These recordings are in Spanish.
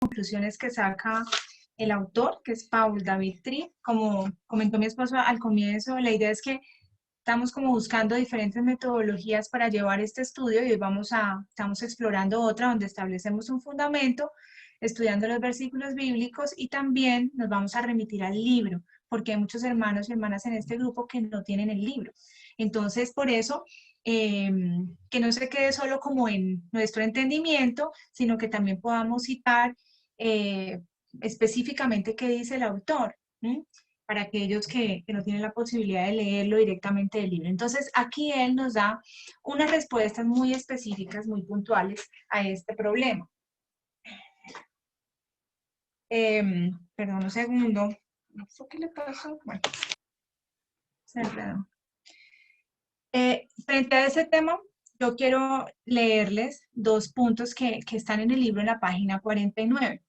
conclusiones que saca el autor, que es Paul David Tripp. Como comentó mi esposo al comienzo, la idea es que estamos como buscando diferentes metodologías para llevar este estudio y hoy estamos explorando otra donde establecemos un fundamento, estudiando los versículos bíblicos y también nos vamos a remitir al libro, porque hay muchos hermanos y hermanas en este grupo que no tienen el libro. Entonces, por eso, que no se quede solo como en nuestro entendimiento, sino que también podamos citar específicamente qué dice el autor, ¿sí? Para aquellos que no tienen la posibilidad de leerlo directamente del libro. Entonces, aquí él nos da unas respuestas muy específicas, muy puntuales a este problema. Perdón un segundo. ¿Esto qué le pasa? Bueno, se enredó. Frente a ese tema, yo quiero leerles dos puntos que están en el libro en la página 49.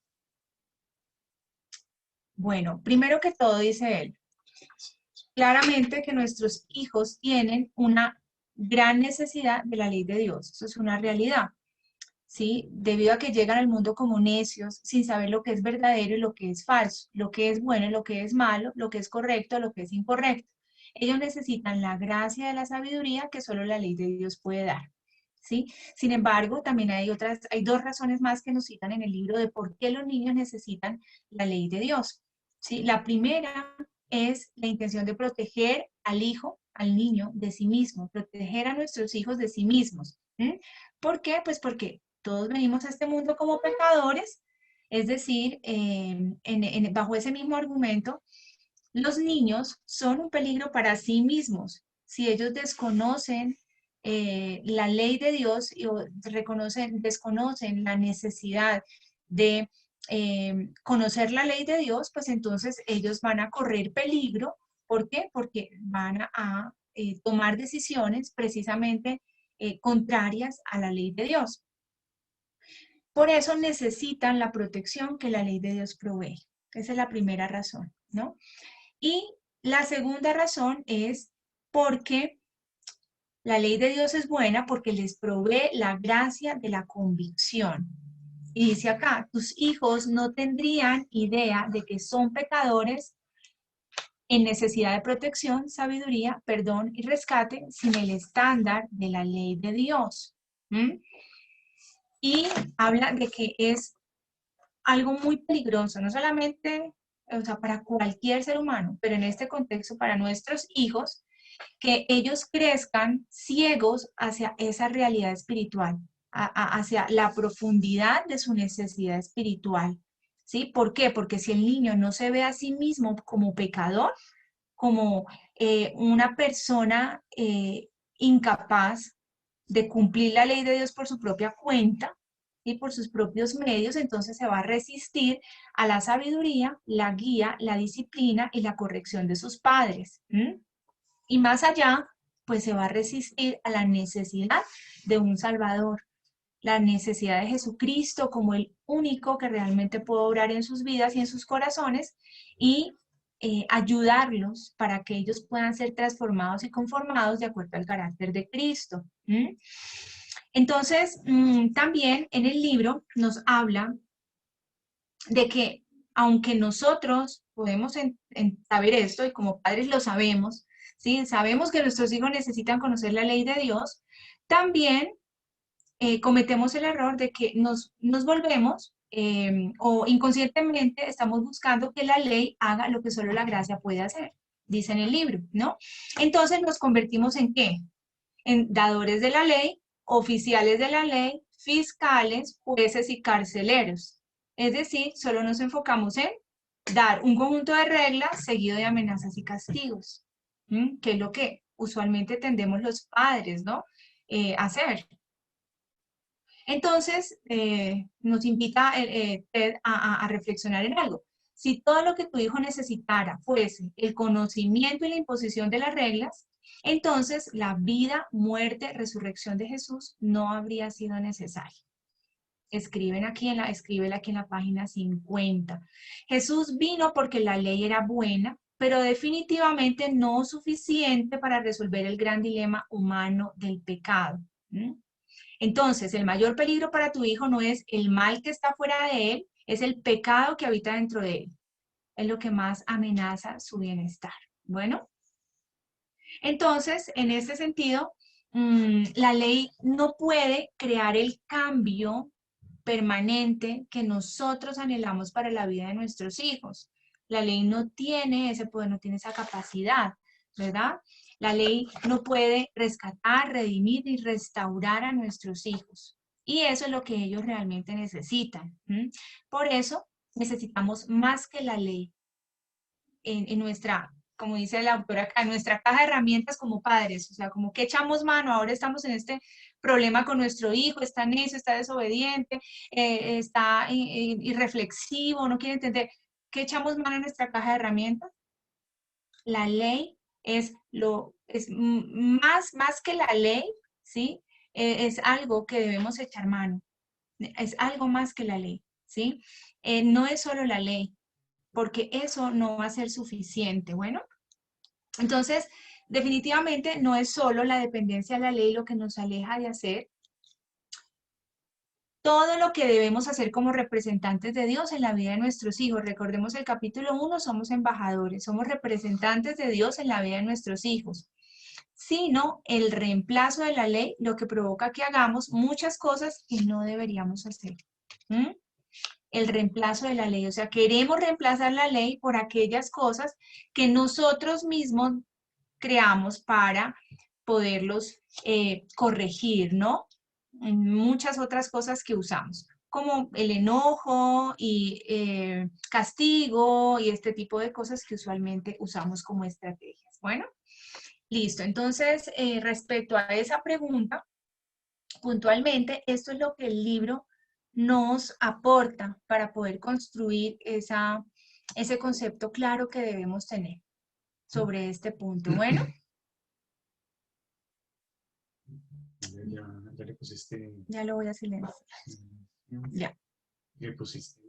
Bueno, primero que todo dice él, claramente que nuestros hijos tienen una gran necesidad de la ley de Dios. Eso es una realidad, ¿sí? Debido a que llegan al mundo como necios, sin saber lo que es verdadero y lo que es falso, lo que es bueno y lo que es malo, lo que es correcto, lo que es incorrecto. Ellos necesitan la gracia de la sabiduría que solo la ley de Dios puede dar, ¿sí? Sin embargo, también hay dos razones más que nos citan en el libro de por qué los niños necesitan la ley de Dios, ¿sí? La primera es la intención de proteger al hijo, al niño, de sí mismo, proteger a nuestros hijos de sí mismos. ¿Por qué? Pues porque todos venimos a este mundo como pecadores, es decir, bajo ese mismo argumento, los niños son un peligro para sí mismos. Si ellos desconocen la ley de Dios y desconocen la necesidad de conocer la ley de Dios, pues entonces ellos van a correr peligro. ¿Por qué? Porque van a tomar decisiones precisamente contrarias a la ley de Dios. Por eso necesitan la protección que la ley de Dios provee. Esa es la primera razón, ¿no? Y la segunda razón es porque la ley de Dios es buena porque les provee la gracia de la convicción. Y dice acá, tus hijos no tendrían idea de que son pecadores en necesidad de protección, sabiduría, perdón y rescate sin el estándar de la ley de Dios. Y habla de que es algo muy peligroso, no solamente, o sea, para cualquier ser humano, pero en este contexto para nuestros hijos, que ellos crezcan ciegos hacia esa realidad espiritual, hacia la profundidad de su necesidad espiritual. ¿Sí? ¿Por qué? Porque si el niño no se ve a sí mismo como pecador, como una persona incapaz de cumplir la ley de Dios por su propia cuenta y por sus propios medios, entonces se va a resistir a la sabiduría, la guía, la disciplina y la corrección de sus padres. Y más allá, pues se va a resistir a la necesidad de un Salvador, la necesidad de Jesucristo como el único que realmente puede obrar en sus vidas y en sus corazones y ayudarlos para que ellos puedan ser transformados y conformados de acuerdo al carácter de Cristo. Entonces, también en el libro nos habla de que aunque nosotros podemos saber esto y como padres lo sabemos, ¿sí? Sabemos que nuestros hijos necesitan conocer la ley de Dios, también cometemos el error de que nos volvemos o inconscientemente estamos buscando que la ley haga lo que solo la gracia puede hacer, dice en el libro, ¿no? Entonces nos convertimos en ¿qué? En dadores de la ley, oficiales de la ley, fiscales, jueces y carceleros. Es decir, solo nos enfocamos en dar un conjunto de reglas seguido de amenazas y castigos, que es lo que usualmente tendemos los padres, ¿no? A hacer. Entonces, nos invita Ted a reflexionar en algo. Si todo lo que tu hijo necesitara fuese el conocimiento y la imposición de las reglas, entonces la vida, muerte, resurrección de Jesús no habría sido necesaria. Escríbela aquí en la página 50. Jesús vino porque la ley era buena, pero definitivamente no suficiente para resolver el gran dilema humano del pecado. Entonces, el mayor peligro para tu hijo no es el mal que está fuera de él, Es el pecado que habita dentro de él. Es lo que más amenaza su bienestar. Bueno, entonces, en este sentido, la ley no puede crear el cambio permanente que nosotros anhelamos para la vida de nuestros hijos. La ley no tiene ese poder, no tiene esa capacidad, ¿verdad? La ley no puede rescatar, redimir y restaurar a nuestros hijos. Y eso es lo que ellos realmente necesitan. Por eso necesitamos más que la ley en nuestra, como dice la autora acá, en nuestra caja de herramientas como padres. O sea, como que echamos mano, ahora estamos en este problema con nuestro hijo, está necio, está desobediente, está irreflexivo, no quiere entender. ¿Qué echamos mano en nuestra caja de herramientas? La ley es más que la ley, ¿sí? Es algo que debemos echar mano, es algo más que la ley, ¿sí? No es solo la ley, porque eso no va a ser suficiente, bueno. Entonces, definitivamente no es solo la dependencia de la ley lo que nos aleja de hacer todo lo que debemos hacer como representantes de Dios en la vida de nuestros hijos. Recordemos el capítulo 1, somos embajadores, somos representantes de Dios en la vida de nuestros hijos. Sino el reemplazo de la ley, lo que provoca que hagamos muchas cosas que no deberíamos hacer. El reemplazo de la ley, o sea, queremos reemplazar la ley por aquellas cosas que nosotros mismos creamos para poderlos corregir, ¿no? En muchas otras cosas que usamos, como el enojo y castigo y este tipo de cosas que usualmente usamos como estrategias. Bueno, listo. Entonces, respecto a esa pregunta, puntualmente, esto es lo que el libro nos aporta para poder construir ese concepto claro que debemos tener sobre este punto. Bueno. Ya le pusiste. Ya lo voy a silenciar. Ya. Le pusiste.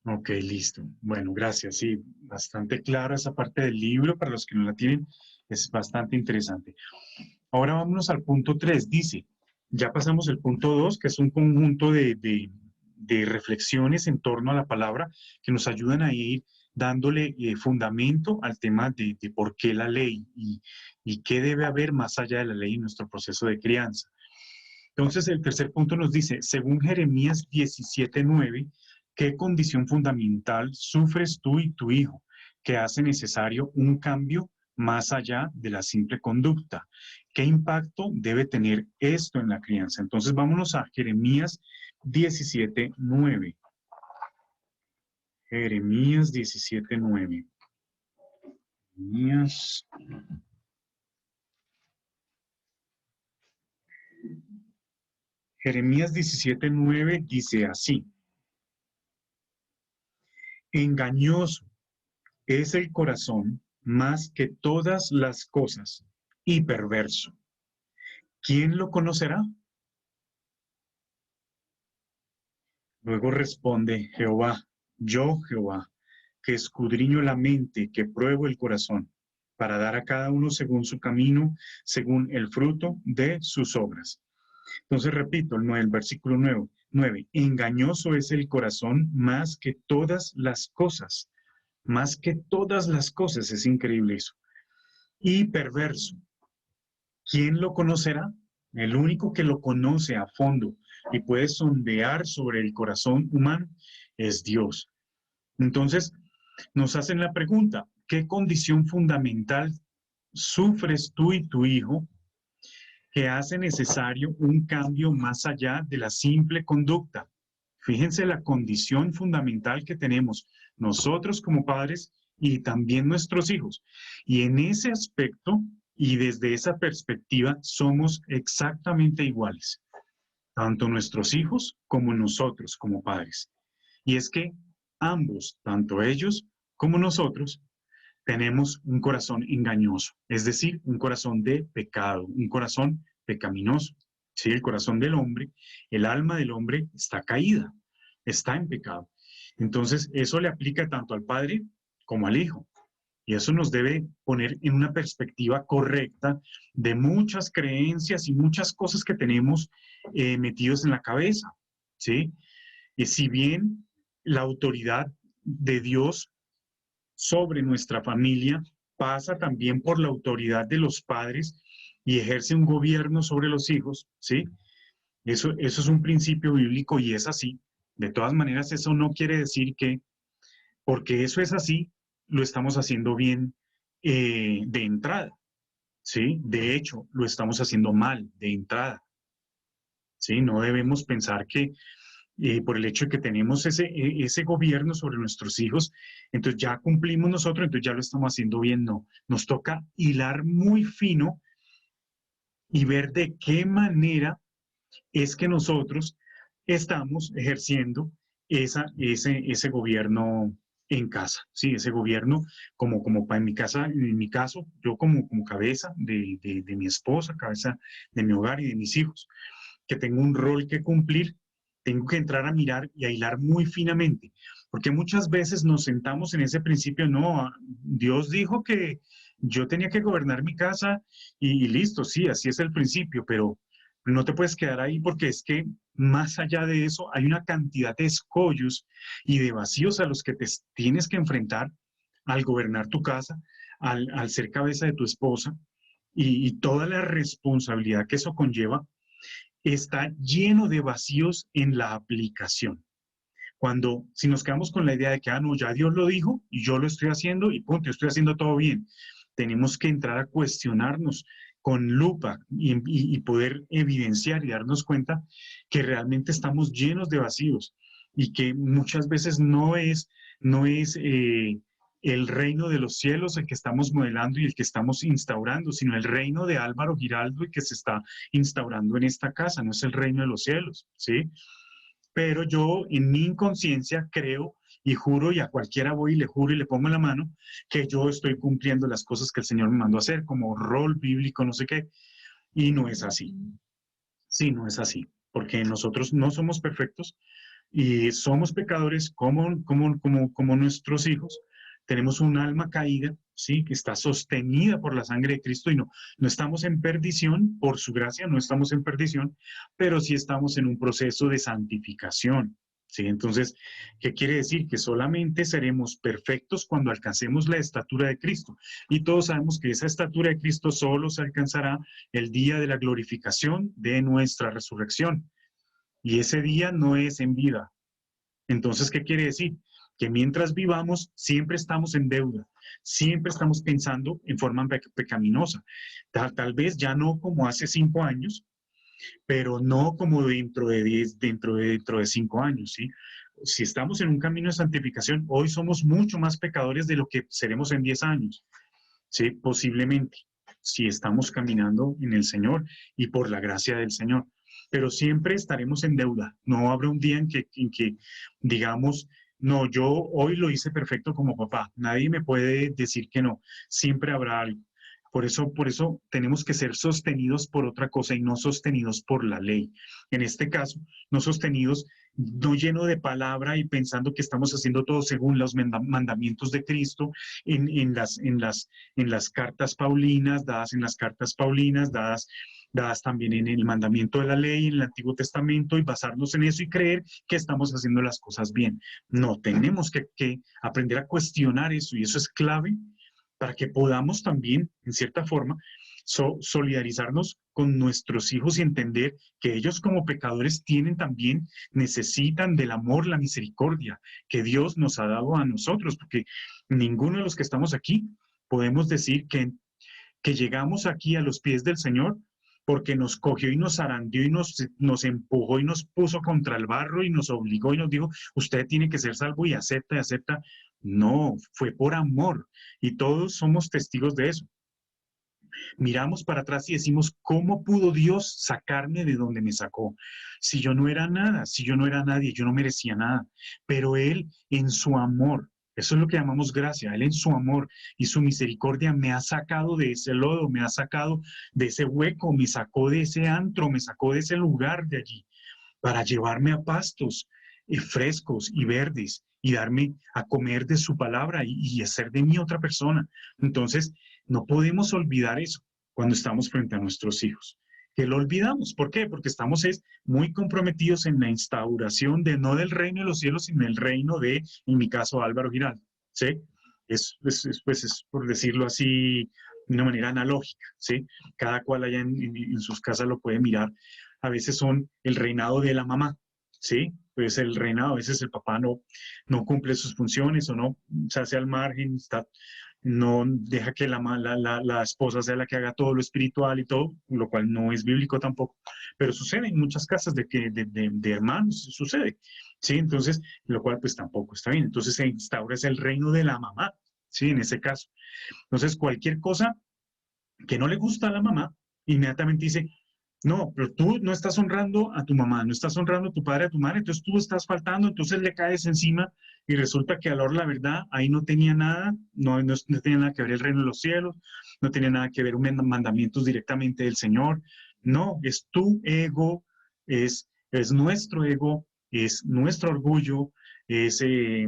Ok, listo. Bueno, gracias. Sí, bastante claro esa parte del libro. Para los que no la tienen, es bastante interesante. Ahora vámonos al punto 3. Dice, ya pasamos el punto 2, que es un conjunto de reflexiones en torno a la palabra que nos ayudan a ir dándole fundamento al tema de por qué la ley y qué debe haber más allá de la ley en nuestro proceso de crianza. Entonces, el tercer punto nos dice, según Jeremías 17:9, ¿qué condición fundamental sufres tú y tu hijo que hace necesario un cambio más allá de la simple conducta? ¿Qué impacto debe tener esto en la crianza? Entonces, vámonos a Jeremías 17:9. Jeremías 17:9. Jeremías 17:9 dice así. Engañoso es el corazón más que todas las cosas y perverso. ¿Quién lo conocerá? Luego responde Jehová, yo Jehová, que escudriño la mente, que pruebo el corazón, para dar a cada uno según su camino, según el fruto de sus obras. Entonces repito, el versículo 9, engañoso es el corazón más que todas las cosas, más que todas las cosas, es increíble eso, y perverso. ¿Quién lo conocerá? El único que lo conoce a fondo y puede sondear sobre el corazón humano es Dios. Entonces, nos hacen la pregunta, ¿qué condición fundamental sufres tú y tu hijo que hace necesario un cambio más allá de la simple conducta? Fíjense la condición fundamental que tenemos nosotros como padres y también nuestros hijos. Y en ese aspecto y desde esa perspectiva somos exactamente iguales, tanto nuestros hijos como nosotros como padres. Y es que ambos, tanto ellos como nosotros, tenemos un corazón engañoso, es decir, un corazón de pecado, un corazón pecaminoso. Sí, el corazón del hombre, el alma del hombre está caída, está en pecado. Entonces, eso le aplica tanto al padre como al hijo. Y eso nos debe poner en una perspectiva correcta de muchas creencias y muchas cosas que tenemos metidos en la cabeza, ¿sí? Y si bien la autoridad de Dios sobre nuestra familia pasa también por la autoridad de los padres y ejerce un gobierno sobre los hijos, ¿sí? Eso es un principio bíblico y es así. De todas maneras, eso no quiere decir que porque eso es así, lo estamos haciendo bien de entrada, ¿sí? De hecho, lo estamos haciendo mal de entrada, ¿sí? No debemos pensar que por el hecho de que tenemos ese gobierno sobre nuestros hijos, entonces ya cumplimos nosotros, entonces ya lo estamos haciendo bien. No, nos toca hilar muy fino y ver de qué manera es que nosotros estamos ejerciendo ese gobierno en casa, ¿sí? Ese gobierno en mi casa, en mi caso, yo como cabeza de mi esposa, cabeza de mi hogar y de mis hijos, que tengo un rol que cumplir, tengo que entrar a mirar y a hilar muy finamente, porque muchas veces nos sentamos en ese principio, no, Dios dijo que yo tenía que gobernar mi casa y listo, sí, así es el principio, pero no te puedes quedar ahí porque es que más allá de eso hay una cantidad de escollos y de vacíos a los que te tienes que enfrentar al gobernar tu casa, al ser cabeza de tu esposa y toda la responsabilidad que eso conlleva está lleno de vacíos en la aplicación. Cuando, si nos quedamos con la idea de que, no, ya Dios lo dijo y yo lo estoy haciendo y punto, yo estoy haciendo todo bien, tenemos que entrar a cuestionarnos con lupa y poder evidenciar y darnos cuenta que realmente estamos llenos de vacíos y que muchas veces no es el reino de los cielos el que estamos modelando y el que estamos instaurando, sino el reino de Álvaro Giraldo y que se está instaurando en esta casa, no es el reino de los cielos, ¿sí? Pero yo en mi inconsciencia creo y juro, y a cualquiera voy y le juro y le pongo la mano, que yo estoy cumpliendo las cosas que el Señor me mandó a hacer, como rol bíblico, no sé qué, y no es así. Sí, no es así, porque nosotros no somos perfectos y somos pecadores como nuestros hijos. Tenemos un alma caída, ¿sí? Que está sostenida por la sangre de Cristo y no estamos en perdición, por su gracia, no estamos en perdición, pero sí estamos en un proceso de santificación, ¿sí? Entonces, ¿qué quiere decir? Que solamente seremos perfectos cuando alcancemos la estatura de Cristo. Y todos sabemos que esa estatura de Cristo solo se alcanzará el día de la glorificación de nuestra resurrección. Y ese día no es en vida. Entonces, ¿qué quiere decir? Que mientras vivamos, siempre estamos en deuda, siempre estamos pensando en forma pecaminosa. Tal vez ya no como hace 5 años, pero no como dentro de 10, dentro de 5 años, ¿sí? Si estamos en un camino de santificación, hoy somos mucho más pecadores de lo que seremos en 10 años, ¿sí? Posiblemente, si estamos caminando en el Señor y por la gracia del Señor. Pero siempre estaremos en deuda. No habrá un día en que digamos, no, yo hoy lo hice perfecto como papá. Nadie me puede decir que no. Siempre habrá algo. Por eso tenemos que ser sostenidos por otra cosa y no sostenidos por la ley. En este caso, no sostenidos, no lleno de palabra y pensando que estamos haciendo todo según los mandamientos de Cristo en las cartas paulinas, dadas en las cartas paulinas, dadas también en el mandamiento de la ley, en el Antiguo Testamento, y basarnos en eso y creer que estamos haciendo las cosas bien. No, tenemos que aprender a cuestionar eso y eso es clave para que podamos también, en cierta forma, solidarizarnos con nuestros hijos y entender que ellos como pecadores necesitan del amor, la misericordia que Dios nos ha dado a nosotros, porque ninguno de los que estamos aquí podemos decir que llegamos aquí a los pies del Señor porque nos cogió y nos zarandeó y nos empujó y nos puso contra el barro y nos obligó y nos dijo, usted tiene que ser salvo y acepta y acepta. No, fue por amor y todos somos testigos de eso. Miramos para atrás y decimos, ¿cómo pudo Dios sacarme de donde me sacó? Si yo no era nada, si yo no era nadie, yo no merecía nada, pero Él en su amor, eso es lo que llamamos gracia, Él en su amor y su misericordia me ha sacado de ese lodo, me ha sacado de ese hueco, me sacó de ese antro, me sacó de ese lugar de allí para llevarme a pastos frescos y verdes y darme a comer de su palabra y hacer de mí otra persona. Entonces, no podemos olvidar eso cuando estamos frente a nuestros hijos. Que lo olvidamos. ¿Por qué? Porque estamos muy comprometidos en la instauración de no del reino de los cielos, sino del reino de, en mi caso, Álvaro Giraldo. ¿Sí? Pues es, por decirlo así, de una manera analógica. ¿Sí? Cada cual allá en sus casas lo puede mirar. A veces son el reinado de la mamá. ¿Sí? Pues el reinado, a veces el papá no cumple sus funciones o no se hace al margen, no deja que la esposa sea la que haga todo lo espiritual y todo, lo cual no es bíblico tampoco, pero sucede en muchas casas de hermanos, sucede, ¿sí? Entonces, lo cual pues tampoco está bien. Entonces se instaura el reino de la mamá, ¿sí? En ese caso. Entonces, cualquier cosa que no le gusta a la mamá, inmediatamente dice, no, pero tú no estás honrando a tu mamá, no estás honrando a tu padre, a tu madre, entonces tú estás faltando, entonces le caes encima y resulta que a la hora la verdad ahí no tenía nada, no tenía nada que ver el reino de los cielos, no tenía nada que ver mandamientos directamente del Señor, no, es tu ego, es nuestro ego, es nuestro orgullo,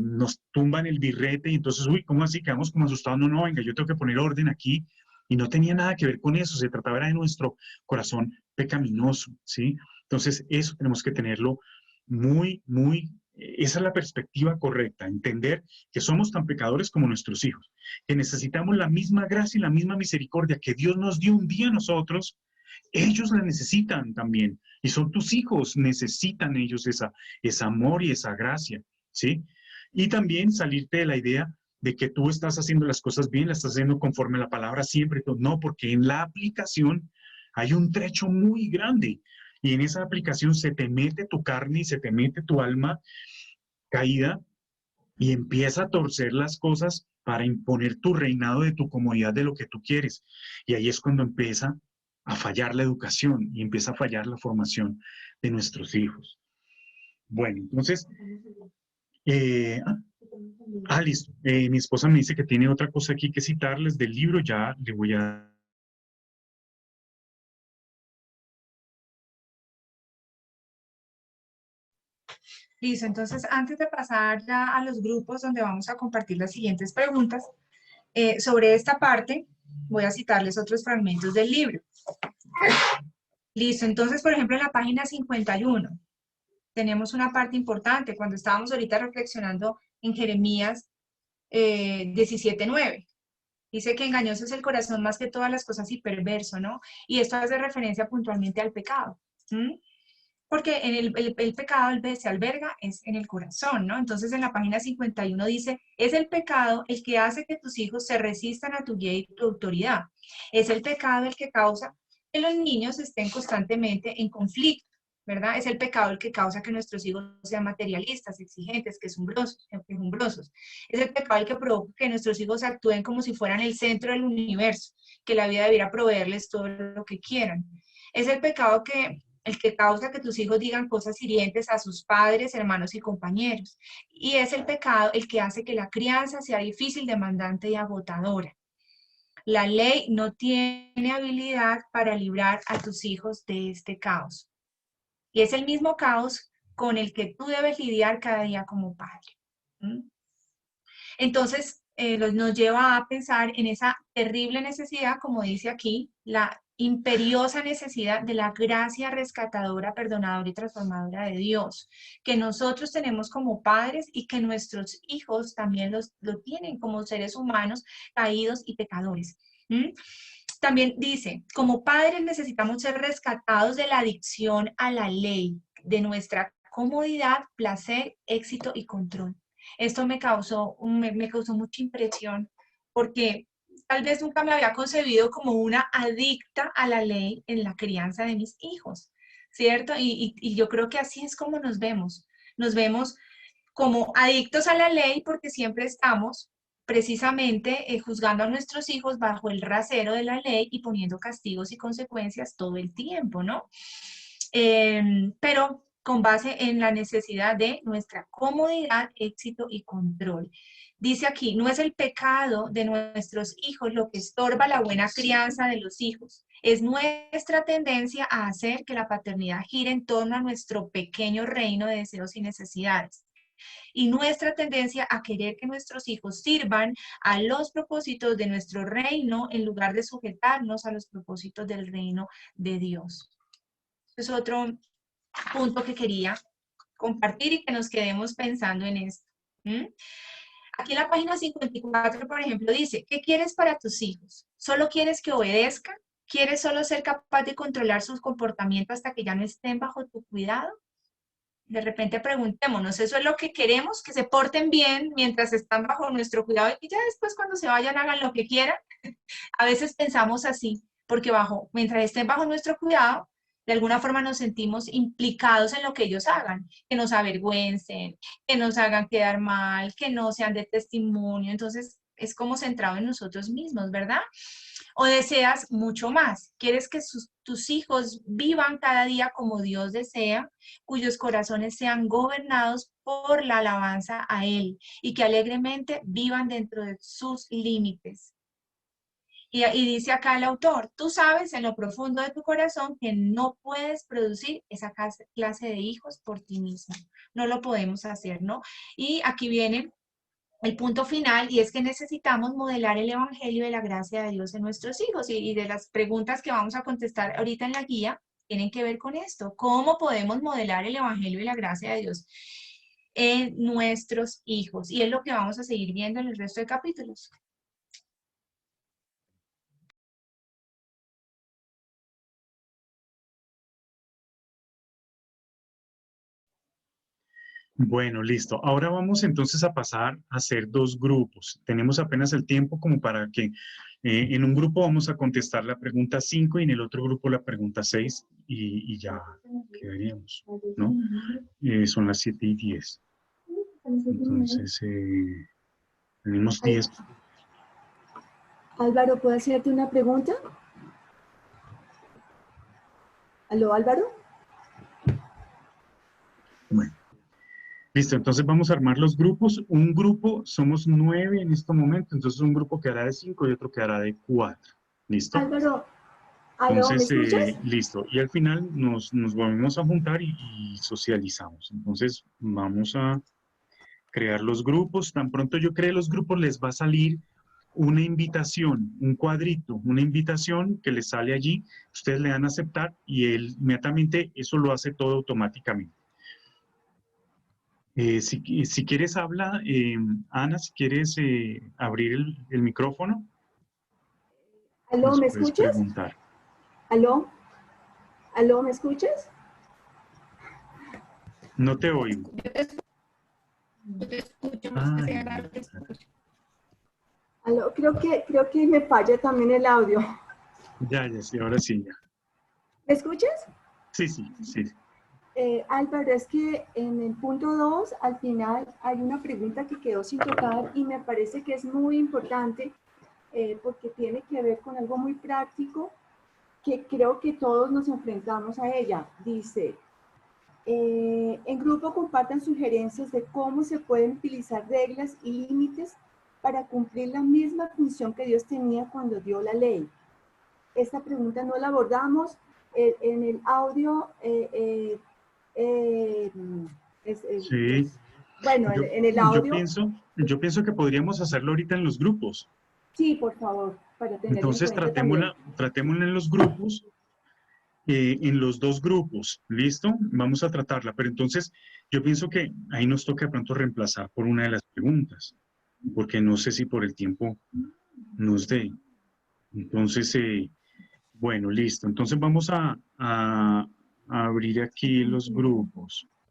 nos tumban el birrete y entonces, uy, ¿cómo así? Quedamos como asustados, no, venga, yo tengo que poner orden aquí y no tenía nada que ver con eso, se trataba de nuestro corazón pecaminoso, ¿sí? Entonces, eso tenemos que tenerlo esa es la perspectiva correcta, entender que somos tan pecadores como nuestros hijos, que necesitamos la misma gracia y la misma misericordia que Dios nos dio un día a nosotros, ellos la necesitan también, y son tus hijos, necesitan ellos ese amor y esa gracia, ¿sí? Y también salirte de la idea de que tú estás haciendo las cosas bien, las estás haciendo conforme a la palabra siempre, no, porque en la aplicación hay un trecho muy grande y en esa aplicación se te mete tu carne y se te mete tu alma caída y empieza a torcer las cosas para imponer tu reinado de tu comodidad de lo que tú quieres. Y ahí es cuando empieza a fallar la educación y empieza a fallar la formación de nuestros hijos. Bueno, entonces, listo. Mi esposa me dice que tiene otra cosa aquí que citarles del libro, ya le voy a... Listo, entonces antes de pasar ya a los grupos donde vamos a compartir las siguientes preguntas, sobre esta parte voy a citarles otros fragmentos del libro. Listo, entonces por ejemplo en la página 51 tenemos una parte importante cuando estábamos ahorita reflexionando en Jeremías 17:9. Dice que engañoso es el corazón más que todas las cosas y perverso, ¿no? Y esto hace referencia puntualmente al pecado. Porque en el pecado se alberga es en el corazón, ¿no? Entonces en la página 51 dice, es el pecado el que hace que tus hijos se resistan a tu guía y tu autoridad. Es el pecado el que causa que los niños estén constantemente en conflicto, ¿verdad? Es el pecado el que causa que nuestros hijos sean materialistas, exigentes, quejumbrosos. Es el pecado el que provoca que nuestros hijos actúen como si fueran el centro del universo, que la vida debiera proveerles todo lo que quieran. Es el pecado el que causa que tus hijos digan cosas hirientes a sus padres, hermanos y compañeros. Y es el pecado el que hace que la crianza sea difícil, demandante y agotadora. La ley no tiene habilidad para librar a tus hijos de este caos. Y es el mismo caos con el que tú debes lidiar cada día como padre. Entonces, nos lleva a pensar en esa terrible necesidad, como dice aquí, la imperiosa necesidad de la gracia rescatadora, perdonadora y transformadora de Dios, que nosotros tenemos como padres y que nuestros hijos también lo tienen como seres humanos caídos y pecadores. También dice, como padres necesitamos ser rescatados de la adicción a la ley, de nuestra comodidad, placer, éxito y control. Esto me causó mucha impresión porque tal vez nunca me había concebido como una adicta a la ley en la crianza de mis hijos, ¿cierto? Y yo creo que así es como nos vemos como adictos a la ley porque siempre estamos precisamente juzgando a nuestros hijos bajo el rasero de la ley y poniendo castigos y consecuencias todo el tiempo, ¿no? Pero con base en la necesidad de nuestra comodidad, éxito y control. Dice aquí, no es el pecado de nuestros hijos lo que estorba la buena crianza de los hijos. Es nuestra tendencia a hacer que la paternidad gire en torno a nuestro pequeño reino de deseos y necesidades. y nuestra tendencia a querer que nuestros hijos sirvan a los propósitos de nuestro reino en lugar de sujetarnos a los propósitos del reino de Dios. Es otro punto que quería compartir y que nos quedemos pensando en esto. Aquí en la página 54, por ejemplo, dice, ¿qué quieres para tus hijos? ¿Solo quieres que obedezcan? ¿Quieres solo ser capaz de controlar sus comportamientos hasta que ya no estén bajo tu cuidado? De repente preguntémonos, ¿eso es lo que queremos? ¿Que se porten bien mientras están bajo nuestro cuidado y que ya después cuando se vayan hagan lo que quieran? A veces pensamos así, porque mientras estén bajo nuestro cuidado, de alguna forma nos sentimos implicados en lo que ellos hagan, que nos avergüencen, que nos hagan quedar mal, que no sean de testimonio. Entonces, es como centrado en nosotros mismos, ¿verdad? O deseas mucho más. Quieres que tus hijos vivan cada día como Dios desea, cuyos corazones sean gobernados por la alabanza a Él y que alegremente vivan dentro de sus límites. Y dice acá el autor, tú sabes en lo profundo de tu corazón que no puedes producir esa clase de hijos por ti mismo. No lo podemos hacer, ¿no? Y aquí viene el punto final, y es que necesitamos modelar el evangelio de la gracia de Dios en nuestros hijos. Y de las preguntas que vamos a contestar ahorita en la guía, tienen que ver con esto. ¿Cómo podemos modelar el evangelio de la gracia de Dios en nuestros hijos? Y es lo que vamos a seguir viendo en el resto de capítulos. Bueno, listo. Ahora vamos entonces a pasar a hacer dos grupos. Tenemos apenas el tiempo como para que en un grupo vamos a contestar la pregunta 5 y en el otro grupo la pregunta 6 y ya quedaríamos, ¿no? Son las 7:10. Entonces, tenemos 10. Álvaro, ¿puedo hacerte una pregunta? ¿Aló, Álvaro? Bueno. Listo, entonces vamos a armar los grupos. Un grupo, somos 9 en este momento, entonces un grupo quedará de 5 y otro quedará de 4. ¿Listo? Álvaro, ¿aló, entonces, me escuchas? listo. Y al final nos volvemos a juntar y socializamos. Entonces vamos a crear los grupos. Tan pronto yo cree los grupos, les va a salir una invitación, un cuadrito, una invitación que les sale allí. Ustedes le dan a aceptar y él inmediatamente eso lo hace todo automáticamente. Si quieres habla, Ana, si quieres abrir el micrófono, ¿Aló, nos me puedes escuchas? preguntar. ¿Aló? ¿Aló, me escuchas? No te oigo. Yo te escucho, Ay, ¿Aló? Creo que me falla también el audio. ya, sí, ahora sí, ya. ¿Me escuchas? Sí. Álvaro, es que en el punto 2, al final, hay una pregunta que quedó sin tocar y me parece que es muy importante porque tiene que ver con algo muy práctico que creo que todos nos enfrentamos a ella. Dice, en grupo compartan sugerencias de cómo se pueden utilizar reglas y límites para cumplir la misma función que Dios tenía cuando dio la ley. Esta pregunta no la abordamos en el audio. Sí. Bueno, en el audio. Yo pienso que podríamos hacerlo ahorita en los grupos. Sí, por favor, para tenerlo en Entonces cuenta también. tratémosla en los grupos, en los dos grupos, ¿listo? Vamos a tratarla, pero entonces yo pienso que ahí nos toca de pronto reemplazar por una de las preguntas, porque no sé si por el tiempo nos dé. Entonces, bueno, listo. Entonces vamos a abrir aquí los grupos.